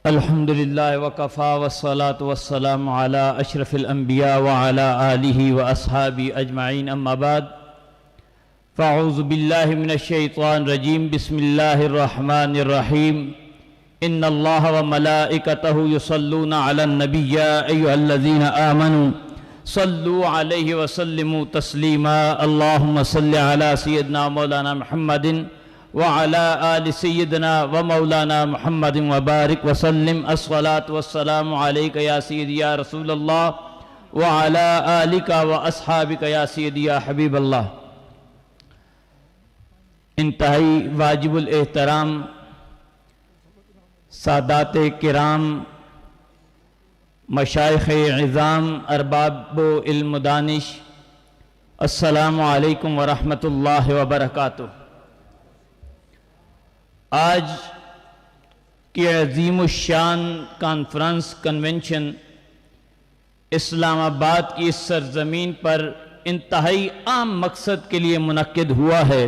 الحمد للہ وکفا والصلاة والسلام علی اشرف الانبیاء وعلی آلہ واصحابہ اجمعین اما بعد فاعوذ باللہ من الشیطان الرجیم بسم اللہ الرحمن الرحیم ان اللہ وملائکتہ یصلون علی النبی یا ایہا الذین آمنوا صلوا علیہ وسلموا تسلیما اللہم صل علی سیدنا مولانا محمد وعلى آل سيدنا ومولانا محمد وبارك وسلم الصلاة والسلام عليك يا سيدي يا رسول الله وعلى آلك وأصحابك يا سيدي يا حبيب الله. انتہائی واجب الاحترام سادات کرام، مشائخ عظام، ارباب علم دانش، السلام علیکم ورحمۃ اللہ وبرکاتہ. آج کی عظیم الشان کانفرنس کنونشن اسلام آباد کی اس سرزمین پر انتہائی عام مقصد کے لیے منعقد ہوا ہے.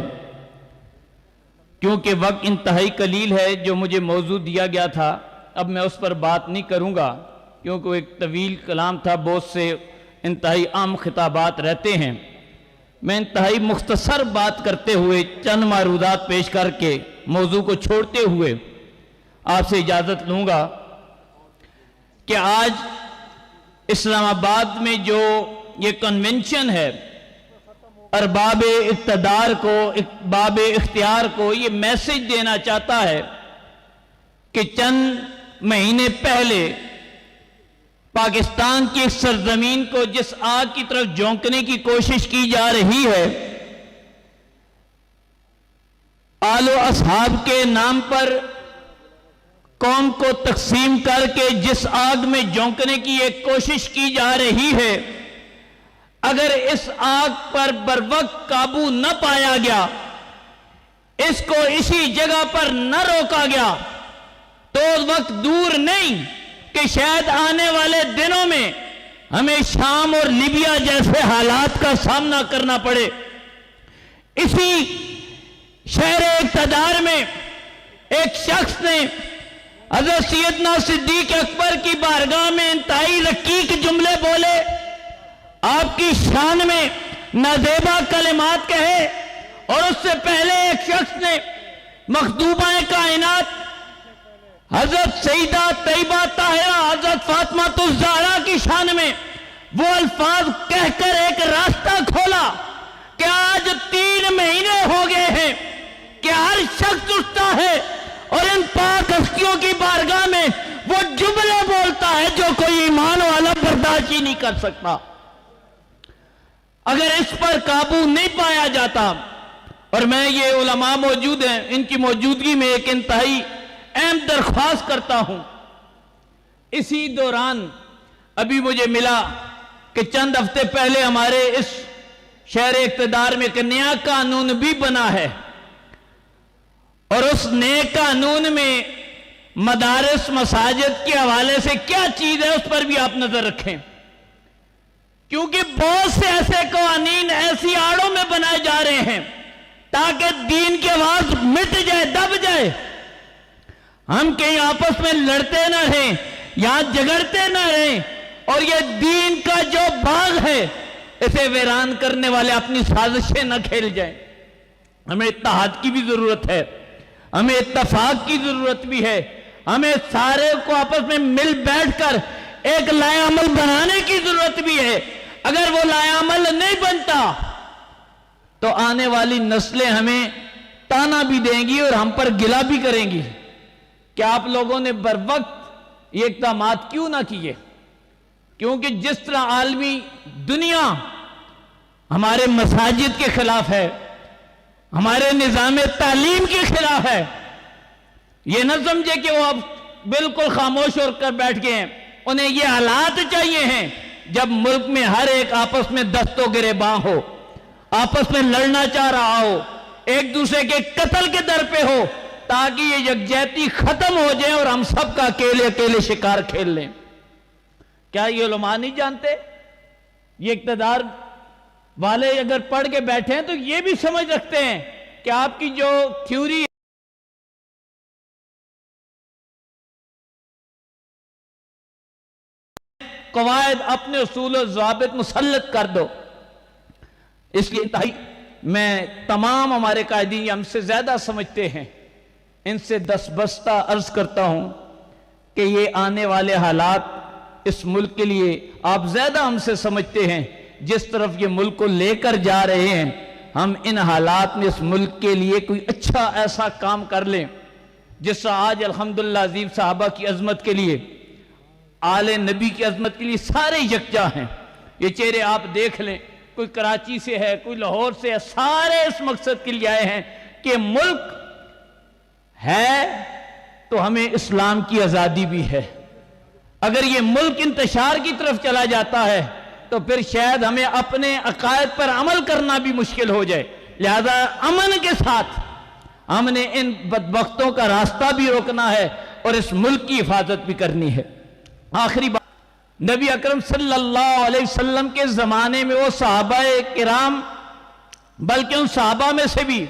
کیونکہ وقت انتہائی قلیل ہے جو مجھے موضوع دیا گیا تھا، اب میں اس پر بات نہیں کروں گا کیونکہ وہ ایک طویل کلام تھا، بہت سے انتہائی عام خطابات رہتے ہیں. میں انتہائی مختصر بات کرتے ہوئے چند معروضات پیش کر کے موضوع کو چھوڑتے ہوئے آپ سے اجازت لوں گا کہ آج اسلام آباد میں جو یہ کنونشن ہے، ارباب اقتدار کو، ارباب اختیار کو یہ میسج دینا چاہتا ہے کہ چند مہینے پہلے پاکستان کی اس سرزمین کو جس آگ کی طرف جھونکنے کی کوشش کی جا رہی ہے، آل و اصحاب کے نام پر قوم کو تقسیم کر کے جس آگ میں جھونکنے کی ایک کوشش کی جا رہی ہے، اگر اس آگ پر بروقت قابو نہ پایا گیا، اس کو اسی جگہ پر نہ روکا گیا، تو وقت دور نہیں کہ شاید آنے والے دنوں میں ہمیں شام اور لیبیا جیسے حالات کا سامنا کرنا پڑے. اسی شہر اقتدار میں ایک شخص نے حضرت سیدنا صدیق اکبر کی بارگاہ میں انتہائی رقیق جملے بولے، آپ کی شان میں نازیبا کلمات کہے، اور اس سے پہلے ایک شخص نے مخدوبہ کائنات حضرت سیدہ طیبہ طاہرہ حضرت فاطمہ الزہرا کی شان میں وہ الفاظ کہہ کر ایک راستہ کھولا کہ آج 3 مہینے ہو گئے ہیں کہ ہر شخص اٹھتا ہے اور ان پاک ہستیوں کی بارگاہ میں وہ جملے بولتا ہے جو کوئی ایمان والا برداشت ہی نہیں کر سکتا. اگر اس پر قابو نہیں پایا جاتا، اور میں یہ علماء موجود ہیں، ان کی موجودگی میں ایک انتہائی اہم درخواست کرتا ہوں. اسی دوران ابھی مجھے ملا کہ چند ہفتے پہلے ہمارے اس شہر اقتدار میں ایک نیا قانون بھی بنا ہے، اور اس نئے قانون میں مدارس مساجد کے حوالے سے کیا چیز ہے اس پر بھی آپ نظر رکھیں. کیونکہ بہت سے ایسے قوانین ایسی آڑوں میں بنائے جا رہے ہیں تاکہ دین کی آواز مٹ جائے، دب جائے، ہم کہیں آپس میں لڑتے نہ رہیں، یہاں جگڑتے نہ رہیں، اور یہ دین کا جو باغ ہے اسے ویران کرنے والے اپنی سازشیں نہ کھیل جائیں. ہمیں اتحاد کی بھی ضرورت ہے، ہمیں اتفاق کی ضرورت بھی ہے، ہمیں سارے کو آپس میں مل بیٹھ کر ایک لائے عمل بنانے کی ضرورت بھی ہے. اگر وہ لائے عمل نہیں بنتا تو آنے والی نسلیں ہمیں تانا بھی دیں گی اور ہم پر گلہ بھی کریں گی کہ آپ لوگوں نے بروقت یہ اقدامات کیوں نہ کیے. کیونکہ جس طرح عالمی دنیا ہمارے مساجد کے خلاف ہے، ہمارے نظام تعلیم کے خلاف ہے، یہ نہ سمجھے کہ وہ اب بالکل خاموش ہو کر بیٹھ گئے ہیں. انہیں یہ حالات چاہیے ہیں جب ملک میں ہر ایک آپس میں دست و گریباں ہو، آپس میں لڑنا چاہ رہا ہو، ایک دوسرے کے قتل کے در پہ ہو، تاکہ یہ یکجہتی ختم ہو جائے اور ہم سب کا اکیلے اکیلے شکار کھیل لیں. کیا یہ علماء نہیں جانتے؟ یہ اقتدار والے اگر پڑھ کے بیٹھے ہیں تو یہ بھی سمجھ رکھتے ہیں کہ آپ کی جو تھیوری قواعد اپنے اصول و ضوابط مسلط کر دو۔ اس لیے انتہائی میں تمام ہمارے قائدین یہ ہم سے زیادہ سمجھتے ہیں، ان سے دستبستہ عرض کرتا ہوں کہ یہ آنے والے حالات اس ملک کے لیے آپ زیادہ ہم سے سمجھتے ہیں، جس طرف یہ ملک کو لے کر جا رہے ہیں، ہم ان حالات میں اس ملک کے لیے کوئی اچھا ایسا کام کر لیں جس سے آج الحمدللہ عظیم صحابہ کی عظمت کے لیے، آل نبی کی عظمت کے لیے سارے یکجا ہیں۔ یہ چہرے آپ دیکھ لیں، کوئی کراچی سے ہے، کوئی لاہور سے ہے، سارے اس مقصد کے لیے آئے ہیں کہ ملک ہے تو ہمیں اسلام کی آزادی بھی ہے۔ اگر یہ ملک انتشار کی طرف چلا جاتا ہے تو پھر شاید ہمیں اپنے عقائد پر عمل کرنا بھی مشکل ہو جائے، لہذا امن کے ساتھ ہم نے ان بدبختوں کا راستہ بھی روکنا ہے اور اس ملک کی حفاظت بھی کرنی ہے۔ آخری بات، نبی اکرم صلی اللہ علیہ وسلم کے زمانے میں وہ صحابہ کرام، بلکہ ان صحابہ میں سے بھی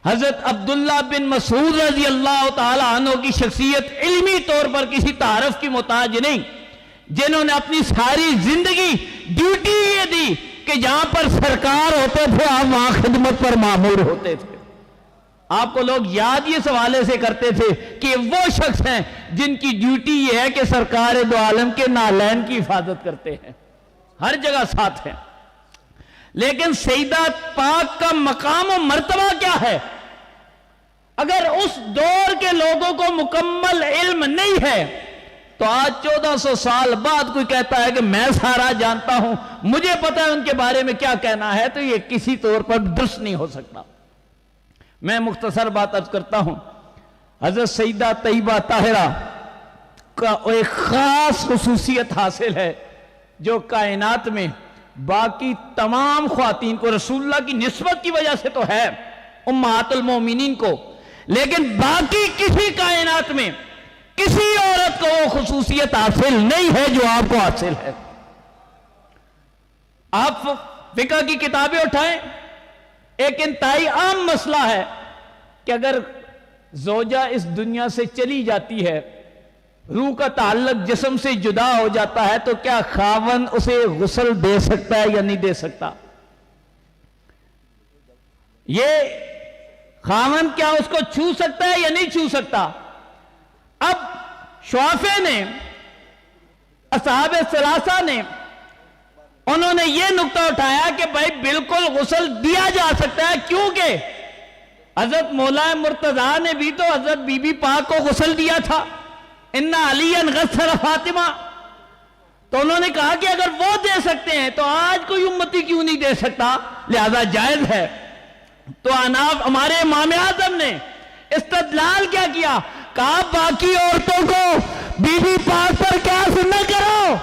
حضرت عبداللہ بن مسعود رضی اللہ تعالی عنہ کی شخصیت علمی طور پر کسی تعارف کی محتاج نہیں، جنہوں نے اپنی ساری زندگی ڈیوٹی یہ دی کہ جہاں پر سرکار ہوتے تھے آپ وہاں خدمت پر مامور ہوتے تھے۔ آپ کو لوگ یاد یہ حوالے سے کرتے تھے کہ وہ شخص ہیں جن کی ڈیوٹی یہ ہے کہ سرکار دو عالم کے نالین کی حفاظت کرتے ہیں، ہر جگہ ساتھ ہیں۔ لیکن سیدہ پاک کا مقام و مرتبہ کیا ہے؟ اگر اس دور کے لوگوں کو مکمل علم نہیں ہے تو آج 1400 سال بعد کوئی کہتا ہے کہ میں سارا جانتا ہوں، مجھے پتا ہے ان کے بارے میں کیا کہنا ہے، تو یہ کسی طور پر درست نہیں ہو سکتا۔ میں مختصر بات عرض کرتا ہوں، حضرت سیدہ طیبہ طاہرہ کا ایک خاص خصوصیت حاصل ہے جو کائنات میں باقی تمام خواتین کو، رسول اللہ کی نسبت کی وجہ سے تو ہے امہات المومنین کو، لیکن باقی کسی کائنات میں کسی عورت کو وہ خصوصیت حاصل نہیں ہے جو آپ کو حاصل ہے۔ آپ فقہ کی کتابیں اٹھائیں، ایک انتہائی عام مسئلہ ہے کہ اگر زوجہ اس دنیا سے چلی جاتی ہے، روح کا تعلق جسم سے جدا ہو جاتا ہے، تو کیا خاوند اسے غسل دے سکتا ہے یا نہیں دے سکتا؟ یہ خاوند کیا اس کو چھو سکتا ہے یا نہیں چھو سکتا؟ اب شوافے نے، اصحاب ثلاثہ نے، انہوں نے یہ نقطہ اٹھایا کہ بھائی بالکل غسل دیا جا سکتا ہے، کیونکہ حضرت مولا مرتضیٰ نے بھی تو حضرت بی بی پاک کو غسل دیا تھا، اِنَّ عَلِيًّا غَسَّلَ فاطمہ۔ تو انہوں نے کہا کہ اگر وہ دے سکتے ہیں تو آج کوئی امتی کیوں نہیں دے سکتا، لہذا جائز ہے۔ تو ہمارے امام اعظم نے استدلال کیا کیا؟ کہا باقی عورتوں کو بی بی پاک پر قیاس نہ کرو،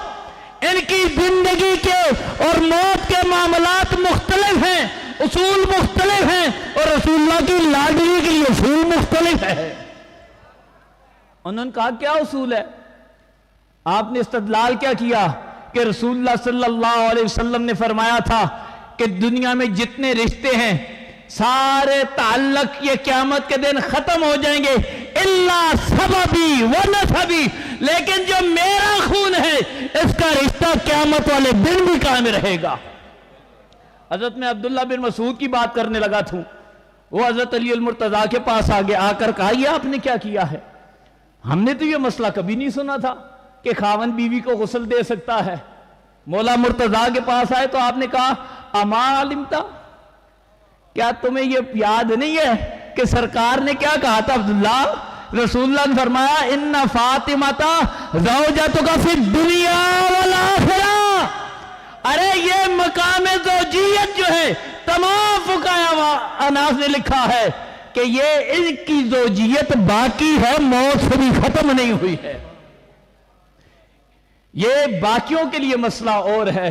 ان کی زندگی کے اور موت کے معاملات مختلف ہیں، اصول مختلف ہیں، اور رسول اللہ کی لاڈلی کے لیے اصول مختلف ہے۔ انہوں نے کہا کیا اصول ہے؟ آپ نے استدلال کیا کیا کہ رسول اللہ صلی اللہ علیہ وسلم نے فرمایا تھا کہ دنیا میں جتنے رشتے ہیں سارے تعلق یہ قیامت کے دن ختم ہو جائیں گے الا سببی و نسبی، لیکن جو میرا خون ہے اس کا رشتہ قیامت والے دن بھی قائم رہے گا۔ حضرت میں عبداللہ بن مسعود کی بات کرنے لگا تھا، وہ حضرت علی المرتضیٰ کے پاس آگے آ کر کہا یہ آپ نے کیا کیا ہے؟ ہم نے تو یہ مسئلہ کبھی نہیں سنا تھا کہ خاوند بیوی کو غسل دے سکتا ہے۔ مولا مرتضیٰ کے پاس آئے تو آپ نے کہا اما علمتا، کیا تمہیں یہ یاد نہیں ہے کہ سرکار نے کیا کہا تھا عبداللہ؟ رسول اللہ نے فرمایا ان فاطمہ زوجتک فی الدنیا والآخرہ۔ ارے یہ مقام زوجیت جو ہے تمام فقہاء اناس نے لکھا ہے کہ یہ ان کی زوجیت باقی ہے، موت سے بھی ختم نہیں ہوئی ہے۔ یہ باقیوں کے لیے مسئلہ اور ہے،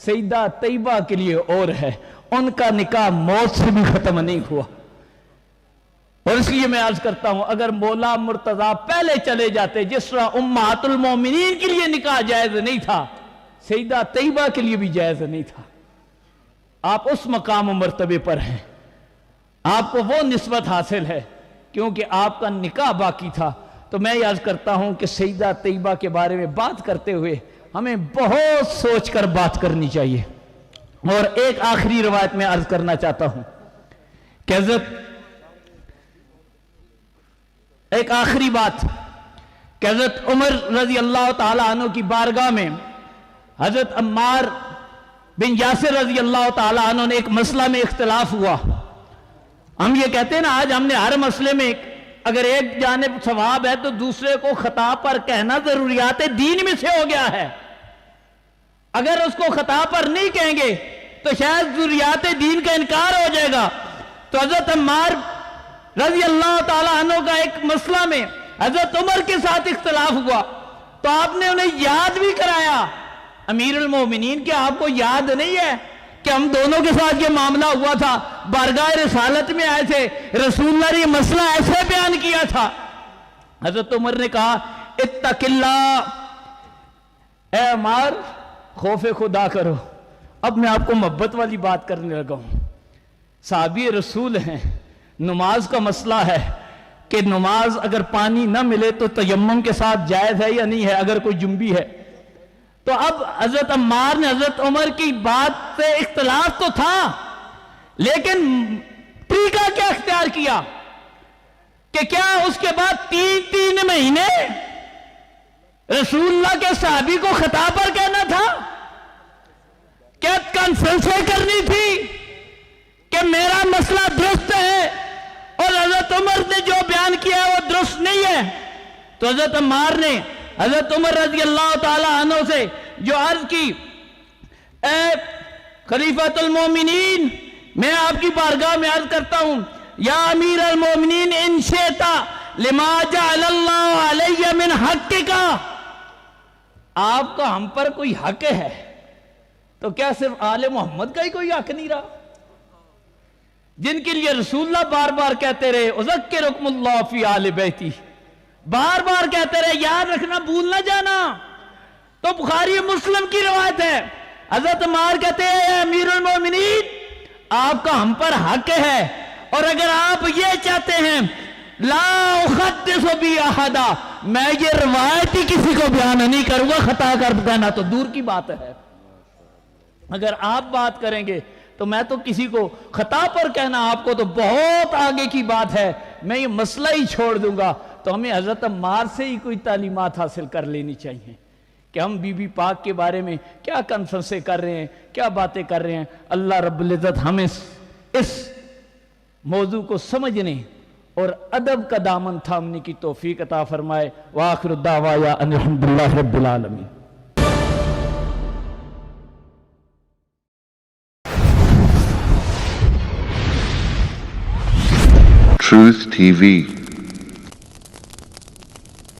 سیدہ طیبہ کے لیے اور ہے، ان کا نکاح موت سے بھی ختم نہیں ہوا۔ اور اس لیے میں عرض کرتا ہوں اگر مولا مرتضیٰ پہلے چلے جاتے، جس طرح امہات المومنین کے لیے نکاح جائز نہیں تھا، سیدہ طیبہ کے لیے بھی جائز نہیں تھا۔ آپ اس مقام و مرتبے پر ہیں، آپ کو وہ نسبت حاصل ہے کیونکہ آپ کا نکاح باقی تھا۔ تو میں عرض کرتا ہوں کہ سیدہ طیبہ کے بارے میں بات کرتے ہوئے ہمیں بہت سوچ کر بات کرنی چاہیے. اور ایک آخری روایت میں عرض کرنا چاہتا ہوں کہ ایک آخری بات کہ حضرت عمر رضی اللہ تعالیٰ عنہ کی بارگاہ میں حضرت عمار بن یاسر رضی اللہ تعالیٰ عنہ نے ایک مسئلہ میں اختلاف ہوا. ہم یہ کہتے ہیں نا آج ہم نے ہر مسئلے میں اگر ایک جانب ثواب ہے تو دوسرے کو خطا پر کہنا ضروریات دین میں سے ہو گیا ہے. اگر اس کو خطا پر نہیں کہیں گے تو شاید ضروریات دین کا انکار ہو جائے گا. تو حضرت عمار رضی اللہ تعالیٰ عنہ کا ایک مسئلہ میں حضرت عمر کے ساتھ اختلاف ہوا تو آپ نے انہیں یاد بھی کرایا. امیر المومنین کیا آپ کو یاد نہیں ہے کہ ہم دونوں کے ساتھ یہ معاملہ ہوا تھا, بارگاہ رسالت میں آئے تھے, رسول اللہ نے یہ مسئلہ ایسے بیان کیا تھا. حضرت عمر نے کہا اتق اللہ, اے عمار خوف خدا کرو. اب میں آپ کو محبت والی بات کرنے لگا ہوں. صحابی رسول ہیں, نماز کا مسئلہ ہے کہ نماز اگر پانی نہ ملے تو تیمم کے ساتھ جائز ہے یا نہیں ہے اگر کوئی جنبی ہے. تو اب حضرت عمار نے حضرت عمر کی بات سے اختلاف تو تھا لیکن طریقہ کیا اختیار کیا کہ کیا اس کے بعد 3 مہینے رسول اللہ کے صحابی کو خطا پر کہنا تھا, کیا کانفرنسیں کرنی تھی کہ میرا مسئلہ درست ہے اور حضرت عمر نے جو بیان کیا ہے وہ درست نہیں ہے. تو حضرت عمار نے حضرت عمر رضی اللہ تعالی عنہ سے جو عرض کی, اے خلیفۃ المومنین میں آپ کی بارگاہ میں عرض کرتا ہوں یا امیر المومنین ان شئت لما جعل اللہ علیہ من حقک, آپ کا ہم پر کوئی حق ہے تو کیا صرف آل محمد کا ہی کوئی حق نہیں رہا جن کے لیے رسول اللہ بار بار کہتے رہے اذکرکم اللہ فی آل بیتی, بار بار کہتے رہے یاد رکھنا بھول نہ جانا. تو بخاری مسلم کی روایت ہے, حضرت عمار کہتے ہیں اے امیر المومنین آپ کا ہم پر حق ہے اور اگر آپ یہ چاہتے ہیں لا احدث بی احدا, میں یہ روایت ہی کسی کو بیان نہیں کروں گا, خطا کر کہنا تو دور کی بات ہے. اگر آپ بات کریں گے تو میں تو کسی کو خطا پر کہنا آپ کو تو بہت آگے کی بات ہے, میں یہ مسئلہ ہی چھوڑ دوں گا. تو ہمیں حضرت عمار سے ہی کوئی تعلیمات حاصل کر لینی چاہیے کہ ہم بی بی پاک کے بارے میں کیا کانفرنسیں کر رہے ہیں, کیا باتیں کر رہے ہیں. اللہ رب العزت ہمیں اس موضوع کو سمجھنے اور ادب کا دامن تھامنے کی توفیق عطا فرمائے. وآخر الدعوایا ان الحمدللہ رب العالمین. Truth TV.